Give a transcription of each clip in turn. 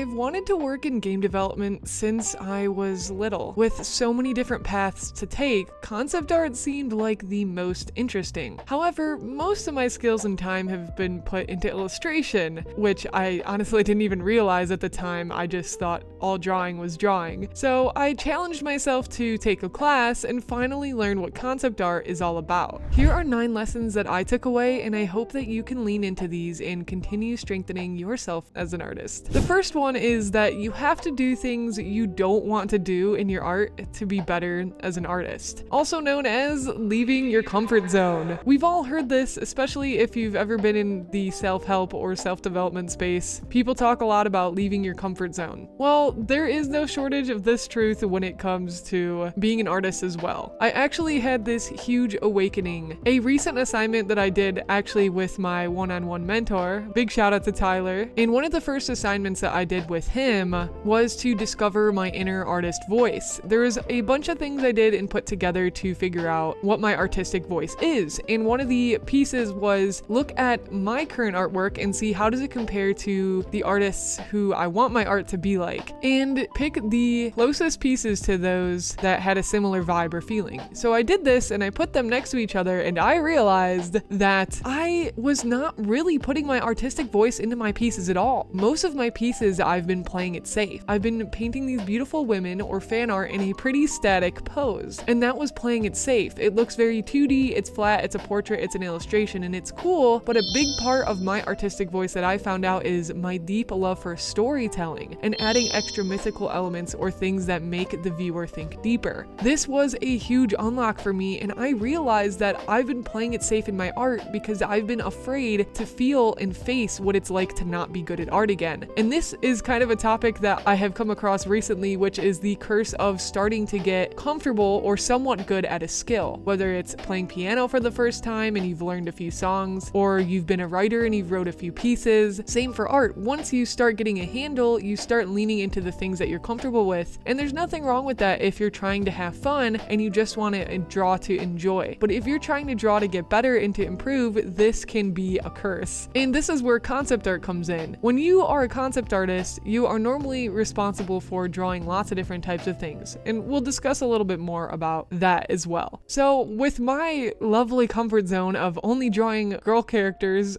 I've wanted to work in game development since I was little. With so many different paths to take, concept art seemed like the most interesting. However, most of my skills and time have been put into illustration, which I honestly didn't even realize at the time. I just thought all drawing was drawing. So I challenged myself to take a class and finally learn what concept art is all about. Here are 9 lessons that I took away, and I hope that you can lean into these and continue strengthening yourself as an artist. The first one is that you have to do things you don't want to do in your art to be better as an artist, also known as leaving your comfort zone. We've all heard this, especially if you've ever been in the self-help or self-development space. People talk a lot about leaving your comfort zone. Well, there is no shortage of this truth when it comes to being an artist as well. I actually had this huge awakening. A recent assignment that I did actually with my one-on-one mentor, big shout out to Tyler, and one of the first assignments that I did with him was to discover my inner artist voice. There was a bunch of things I did and put together to figure out what my artistic voice is, and one of the pieces was look at my current artwork and see how does it compare to the artists who I want my art to be like, and pick the closest pieces to those that had a similar vibe or feeling. So I did this and I put them next to each other, and I realized that I was not really putting my artistic voice into my pieces at all. Most of my pieces I've been playing it safe. I've been painting these beautiful women or fan art in a pretty static pose, and that was playing it safe. It looks very 2D, it's flat, it's a portrait, it's an illustration, and it's cool, but a big part of my artistic voice that I found out is my deep love for storytelling and adding extra mythical elements or things that make the viewer think deeper. This was a huge unlock for me, and I realized that I've been playing it safe in my art because I've been afraid to feel and face what it's like to not be good at art again. And this is kind of a topic that I have come across recently, which is the curse of starting to get comfortable or somewhat good at a skill. Whether it's playing piano for the first time and you've learned a few songs, or you've been a writer and you've wrote a few pieces. Same for art. Once you start getting a handle, you start leaning into the things that you're comfortable with. And there's nothing wrong with that if you're trying to have fun and you just want to draw to enjoy. But if you're trying to draw to get better and to improve, this can be a curse. And this is where concept art comes in. When you are a concept artist, you are normally responsible for drawing lots of different types of things. And we'll discuss a little bit more about that as well. So with my lovely comfort zone of only drawing girl characters,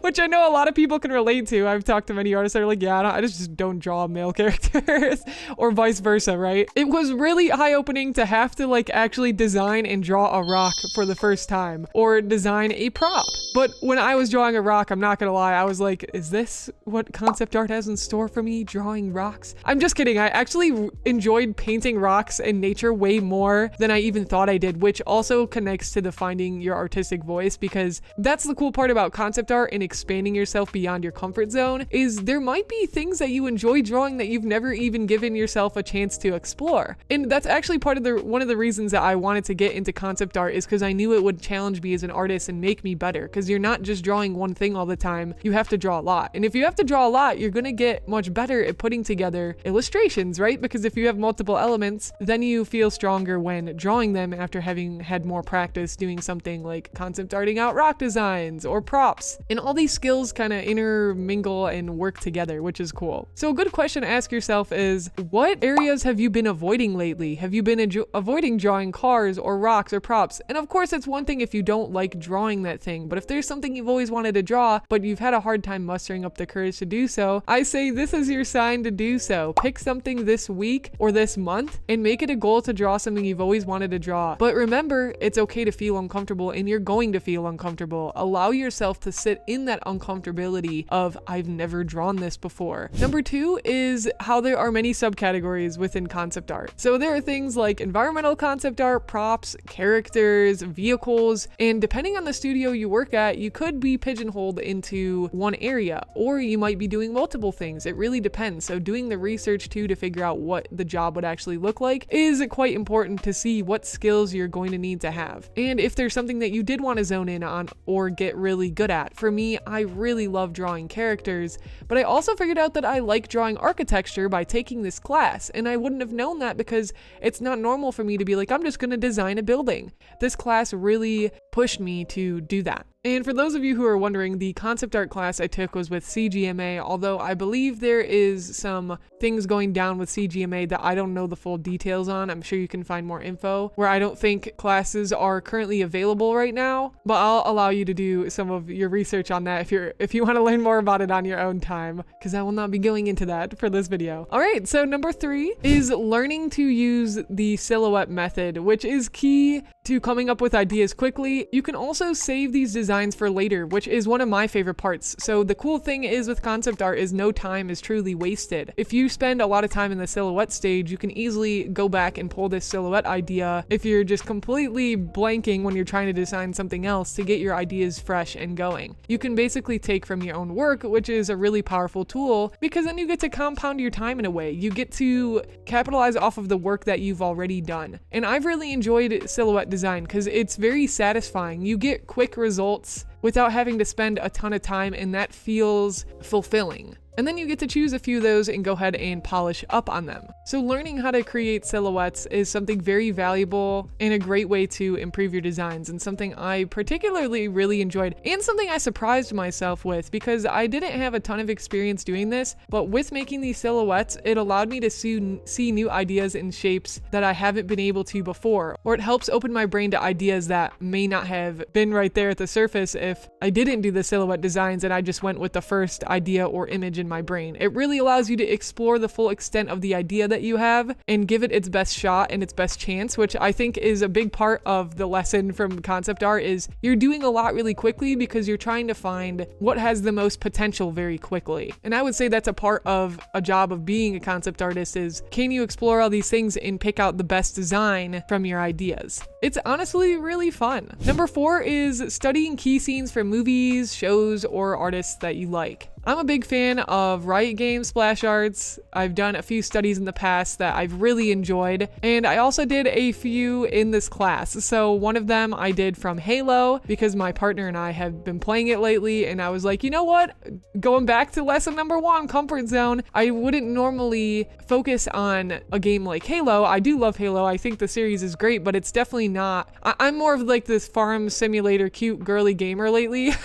which I know a lot of people can relate to. I've talked to many artists that are like, yeah, I just don't draw male characters or vice versa, right? It was really eye-opening to have to like actually design and draw a rock for the first time or design a prop. But when I was drawing a rock, I'm not gonna lie, I was like, is this what concept art has in store for me, drawing rocks? I'm just kidding. I actually enjoyed painting rocks and nature way more than I even thought I did, which also connects to the finding your artistic voice, because that's the cool part about concept art and expanding yourself beyond your comfort zone is there might be things that you enjoy drawing that you've never even given yourself a chance to explore. And that's actually part of one of the reasons that I wanted to get into concept art, is because I knew it would challenge me as an artist and make me better, because you're not just drawing one thing all the time. You have to draw a lot. And if you have to draw a lot, you're going to get much better at putting together illustrations, right? Because if you have multiple elements, then you feel stronger when drawing them after having had more practice doing something like concept arting out rock designs or props. And all these skills kind of intermingle and work together, which is cool. So a good question to ask yourself is, what areas have you been avoiding lately? Have you been avoiding drawing cars or rocks or props? And of course, it's one thing if you don't like drawing that thing, but if there's something you've always wanted to draw, but you've had a hard time mustering up the courage to do so, I say this is your sign to do so. Pick something this week or this month and make it a goal to draw something you've always wanted to draw. But remember, it's okay to feel uncomfortable, and you're going to feel uncomfortable. Allow yourself to sit in that uncomfortability of, I've never drawn this before. Number 2 is how there are many subcategories within concept art. So there are things like environmental concept art, props, characters, vehicles, and depending on the studio you work at, you could be pigeonholed into one area, or you might be doing multiple things. It really depends. So doing the research too to figure out what the job would actually look like is quite important to see what skills you're going to need to have. And if there's something that you did want to zone in on or get really good at. For me, I really love drawing characters, but I also figured out that I like drawing architecture by taking this class, and I wouldn't have known that because it's not normal for me to be like, I'm just going to design a building. This class really pushed me to do that. And for those of you who are wondering, the concept art class I took was with CGMA, although I believe there is some things going down with CGMA that I don't know the full details on. I'm sure you can find more info, where I don't think classes are currently available right now, but I'll allow you to do some of your research on that if you want to learn more about it on your own time, because I will not be going into that for this video. All right, so number 3 is learning to use the silhouette method, which is key to coming up with ideas quickly. You can also save these designs for later, which is one of my favorite parts. So the cool thing is with concept art is no time is truly wasted. If you spend a lot of time in the silhouette stage, you can easily go back and pull this silhouette idea if you're just completely blanking when you're trying to design something else to get your ideas fresh and going. You can basically take from your own work, which is a really powerful tool because then you get to compound your time in a way. You get to capitalize off of the work that you've already done. And I've really enjoyed silhouette design because it's very satisfying. You get quick results without having to spend a ton of time, and that feels fulfilling. And then you get to choose a few of those and go ahead and polish up on them. So learning how to create silhouettes is something very valuable and a great way to improve your designs, and something I particularly really enjoyed, and something I surprised myself with because I didn't have a ton of experience doing this, but with making these silhouettes, it allowed me to see new ideas and shapes that I haven't been able to before, or it helps open my brain to ideas that may not have been right there at the surface if I didn't do the silhouette designs and I just went with the first idea or image in my brain. It really allows you to explore the full extent of the idea that you have and give it its best shot and its best chance, which I think is a big part of the lesson from concept art. Is you're doing a lot really quickly because you're trying to find what has the most potential very quickly. And I would say that's a part of a job of being a concept artist is, can you explore all these things and pick out the best design from your ideas? It's honestly really fun. Number 4 is studying key scenes from movies, shows, or artists that you like. I'm a big fan of Riot Games splash arts. I've done a few studies in the past that I've really enjoyed, and I also did a few in this class. So one of them I did from Halo because my partner and I have been playing it lately, and I was like, you know what? Going back to lesson number 1, comfort zone, I wouldn't normally focus on a game like Halo. I do love Halo. I think the series is great, but it's definitely not. I'm more of like this farm simulator cute girly gamer lately.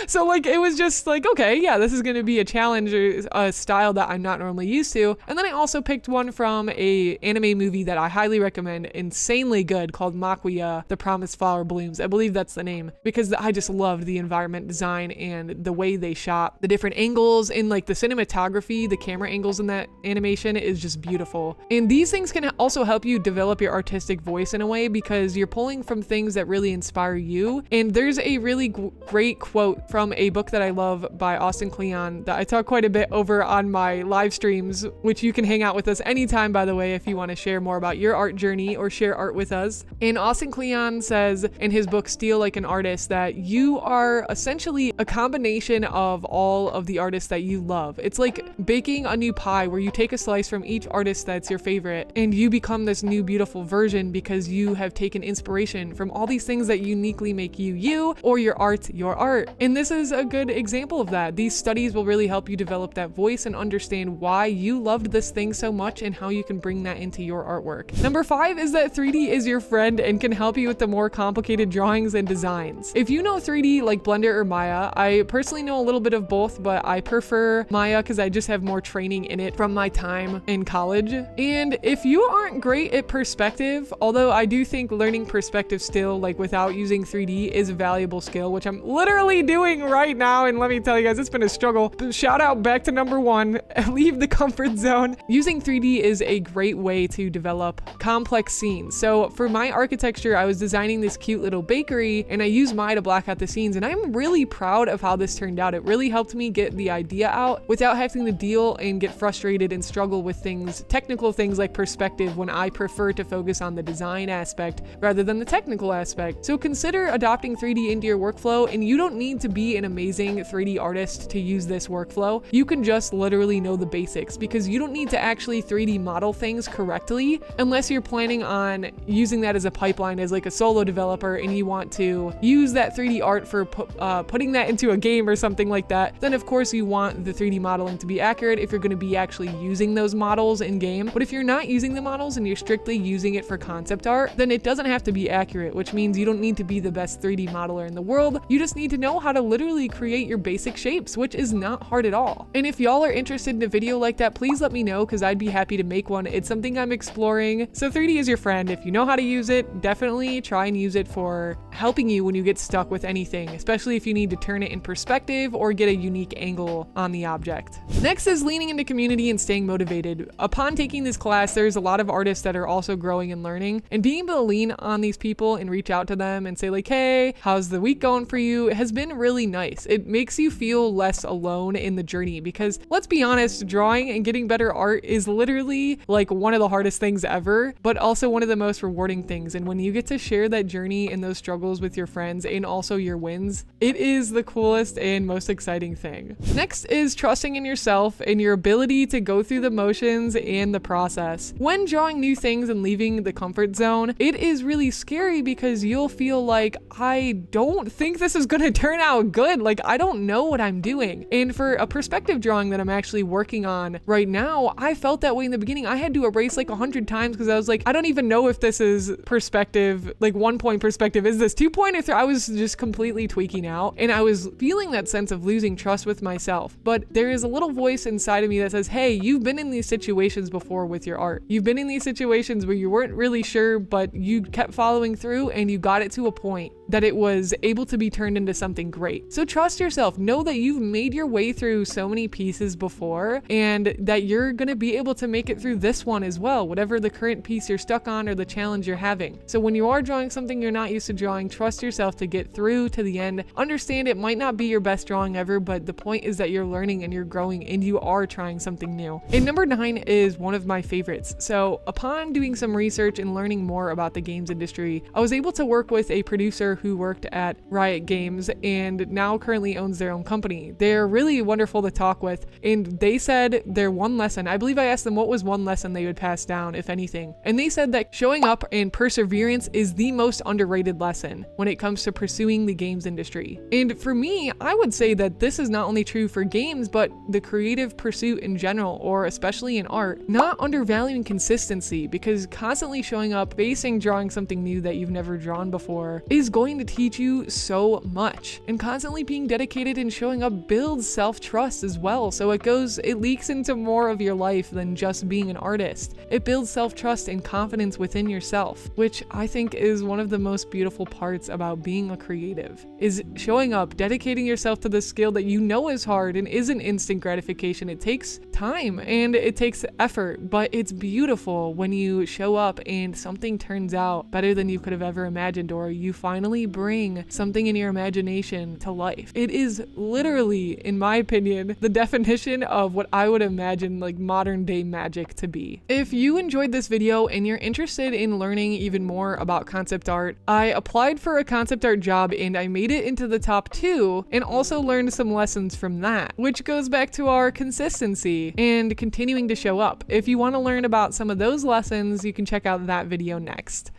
So like it was just like, okay, yeah, this is going to be a challenge or a style that I'm not normally used to. And then I also picked one from a anime movie that I highly recommend, insanely good, called 𝐒𝐻𝐻, The Promised Flower Blooms. I believe that's the name, because I just loved the environment design and the way they shot the different angles, and like the cinematography, the camera angles in that animation is just beautiful. And these things can also help you develop your artistic voice in a way because you're pulling from things that really inspire you. And there's a really great quote from a book that I love by Austin Kleon that I talk quite a bit over on my live streams, which you can hang out with us anytime, by the way, if you want to share more about your art journey or share art with us. And Austin Kleon says in his book Steal Like an Artist that you are essentially a combination of all of the artists that you love. It's like baking a new pie where you take a slice from each artist that's your favorite and you become this new beautiful version because you have taken inspiration from all these things that uniquely make you you, or your art your art. And this is a good example of that. These studies will really help you develop that voice and understand why you loved this thing so much and how you can bring that into your artwork. Number 5 is that 3D is your friend and can help you with the more complicated drawings and designs. If you know 3D like Blender or Maya, I personally know a little bit of both, but I prefer Maya because I just have more training in it from my time in college. And if you aren't great at perspective, although I do think learning perspective still, like without using 3D, is a valuable skill, which I'm literally doing right now, and let me tell you guys, it's been a struggle. Shout out back to number 1, leave the comfort zone. Using 3D is a great way to develop complex scenes. So for my architecture, I was designing this cute little bakery and I used Maya to black out the scenes, and I'm really proud of how this turned out. It really helped me get the idea out without having to deal and get frustrated and struggle with things, technical things like perspective, when I prefer to focus on the design aspect rather than the technical aspect. So consider adopting 3D into your workflow, and you don't need need to be an amazing 3D artist to use this workflow. You can just literally know the basics because you don't need to actually 3D model things correctly unless you're planning on using that as a pipeline as like a solo developer and you want to use that 3D art for putting that into a game or something like that. Then of course you want the 3D modeling to be accurate if you're going to be actually using those models in game. But if you're not using the models and you're strictly using it for concept art, then it doesn't have to be accurate, which means you don't need to be the best 3D modeler in the world. You just need to know how to literally create your basic shapes, which is not hard at all. And if y'all are interested in a video like that, please let me know because I'd be happy to make one. It's something I'm exploring. So 3D is your friend. If you know how to use it, definitely try and use it for helping you when you get stuck with anything, especially if you need to turn it in perspective or get a unique angle on the object. Next is leaning into community and staying motivated. Upon taking this class, there's a lot of artists that are also growing and learning, and being able to lean on these people and reach out to them and say like, hey, how's the week going for you, has been really nice. It makes you feel less alone in the journey because let's be honest, drawing and getting better art is literally like one of the hardest things ever, but also one of the most rewarding things. And when you get to share that journey and those struggles with your friends and also your wins, it is the coolest and most exciting thing. Next is trusting in yourself and your ability to go through the motions and the process. When drawing new things and leaving the comfort zone, it is really scary because you'll feel like, I don't think this is gonna turn out good. Like, I don't know what I'm doing. And for a perspective drawing that I'm actually working on right now, I felt that way in the beginning. I had to erase like 100 times because I was like, I don't even know if this is perspective, like 1-point perspective. Is this 2-point or 3? I was just completely tweaking out and I was feeling that sense of losing trust with myself. But there is a little voice inside of me that says, hey, you've been in these situations before with your art. You've been in these situations where you weren't really sure, but you kept following through and you got it to a point that it was able to be turned into something great. So trust yourself. Know that you've made your way through so many pieces before and that you're going to be able to make it through this one as well, whatever the current piece you're stuck on or the challenge you're having. So when you are drawing something you're not used to drawing, trust yourself to get through to the end. Understand it might not be your best drawing ever, but the point is that you're learning and you're growing and you are trying something new. And number 9 is one of my favorites. So upon doing some research and learning more about the games industry, I was able to work with a producer who worked at Riot Games and now currently owns their own company. They're really wonderful to talk with, and they said their one lesson, I believe I asked them what was one lesson they would pass down, if anything, and they said that showing up and perseverance is the most underrated lesson when it comes to pursuing the games industry. And for me, I would say that this is not only true for games, but the creative pursuit in general, or especially in art, not undervaluing consistency, because constantly showing up, facing drawing something new that you've never drawn before is going to teach you so much. And constantly being dedicated and showing up builds self-trust as well. So it leaks into more of your life than just being an artist. It builds self-trust and confidence within yourself, which I think is one of the most beautiful parts about being a creative, is showing up, dedicating yourself to the skill that you know is hard and isn't instant gratification. It takes time and it takes effort, but it's beautiful when you show up and something turns out better than you could have ever imagined, or you finally bring something in your imagination to life. It is literally, in my opinion, the definition of what I would imagine like modern day magic to be. If you enjoyed this video and you're interested in learning even more about concept art, I applied for a concept art job and I made it into the top 2 and also learned some lessons from that, which goes back to our consistency and continuing to show up. If you want to learn about some of those lessons, you can check out that video next.